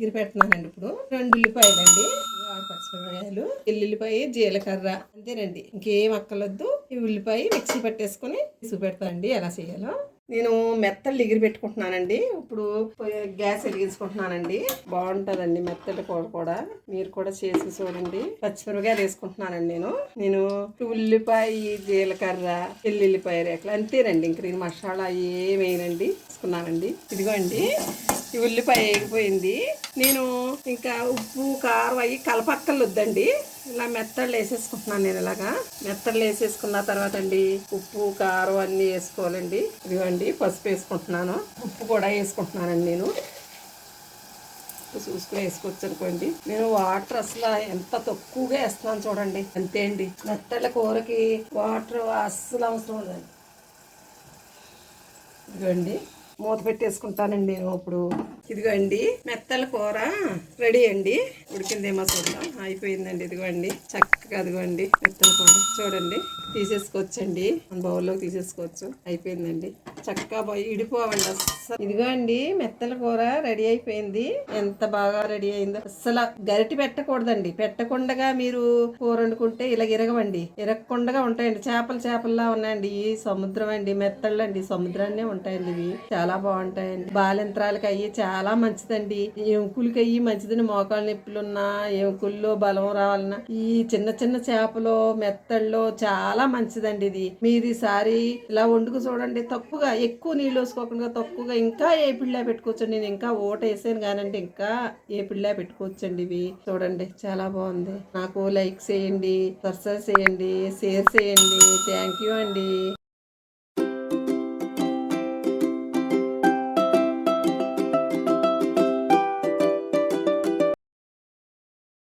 ఎగిరి పెడుతున్నానండి. ఇప్పుడు 2 ఉల్లిపాయలండి, 6 పచ్చిమిరపకాయలు, ఎల్లుల్లిపాయ, జీలకర్ర, అంతేనండి. ఇంకేం అక్కర్లేదు. ఈ ఉల్లిపాయ మిక్సీ పట్టేసుకుని పెడతానండి ఎలా చేయాలో. నేను మెత్తలు ఎగిరి పెట్టుకుంటున్నానండి. ఇప్పుడు గ్యాస్ వెలిగించుకుంటున్నానండి. బాగుంటుందండి మెత్తటి కూర కూడా, మీరు కూడా చేసి చూడండి. పచ్చిమిరపకాయలు వేసుకుంటున్నానండి. నేను ఉల్లిపాయ, జీలకర్ర, ఎల్లుల్లిపాయ రేఖలు అంతేనండి. ఇంక నేను మసాలా ఏమేనండి వేసుకున్నానండి. ఇదిగోండి ఈ ఉల్లిపాయ వేగిపోయింది. నేను ఇంకా ఉప్పు, కారం అవి కలపక్కర్లొద్దండి. ఇలా మెత్తళ్ళు వేసేసుకుంటున్నాను. నేను ఇలాగా మెత్తళ్ళు వేసేసుకున్న తర్వాత అండి ఉప్పు, కారం అన్నీ వేసుకోవాలండి. ఇదిగోండి పసుపు వేసుకుంటున్నాను, ఉప్పు కూడా వేసుకుంటున్నానండి. నేను చూసుకుని వేసుకోవచ్చు అనుకోండి. నేను వాటర్ అసలు ఎంత తక్కువగా వేస్తున్నాను చూడండి. అంతే అండి, మెత్తళ్ళ కూరకి వాటర్ అస్సలు అవసరం లేదండి. ఇదిగోండి మూత పెట్టేసుకుంటానండి నేను ఇప్పుడు. ఇదిగోండి మెత్తల కూర రెడీ అండి. ఉడికిందేమో చూద్దాం. అయిపోయిందండి. ఇదిగోండి చక్కగా అదిగోండి మెత్తల కూర చూడండి. తీసేసుకోవచ్చండి, మన బౌల్లోకి తీసేసుకోవచ్చు. అయిపోయిందండి. చక్కగా ఇడిపోవండి అస్సలు. ఇదిగోండి మెత్తల కూర రెడీ అయిపోయింది. ఎంత బాగా రెడీ అయిందో. అస్సలు గరిటి పెట్టకూడదండి. పెట్టకుండా మీరు కూర వండుకుంటే ఇలా ఇరగవండి. ఇరగకుండా ఉంటాయండి. చేపల్లా ఉన్నాయండి. ఈ సముద్రం అండి, మెత్తళ్ళండి సముద్రాన్నే ఉంటాయండి. ఇవి చాలా బాగుంటాయండి. బాలింత్రాలకి అయ్యి చాలా మంచిదండి. ఎముకలకి అయ్యి మంచిదండి. మోకాళ్ళ నొప్పులున్నా, ఎముకల్లో బలం రావాలన్నా ఈ చిన్న చిన్న చేపలు మెత్తల్లో చాలా మంచిదండి. ఇది మీరు ఈసారి ఇలా వండుకు చూడండి. తక్కువగా ఎక్కువ నీళ్ళు వేసుకోకుండా తక్కువగా ఇంకా ఏ పిళ్ళ పెట్టుకోవచ్చండి. నేను ఇంకా ఓట వేసాను కానండి, ఇంకా ఏ పిళ్ళ పెట్టుకోవచ్చండి. ఇవి చూడండి చాలా బాగుంది. నాకు లైక్ చేయండి, సబ్స్క్రైబ్ చేయండి, షేర్ చేయండి. థ్యాంక్ యూ అండి.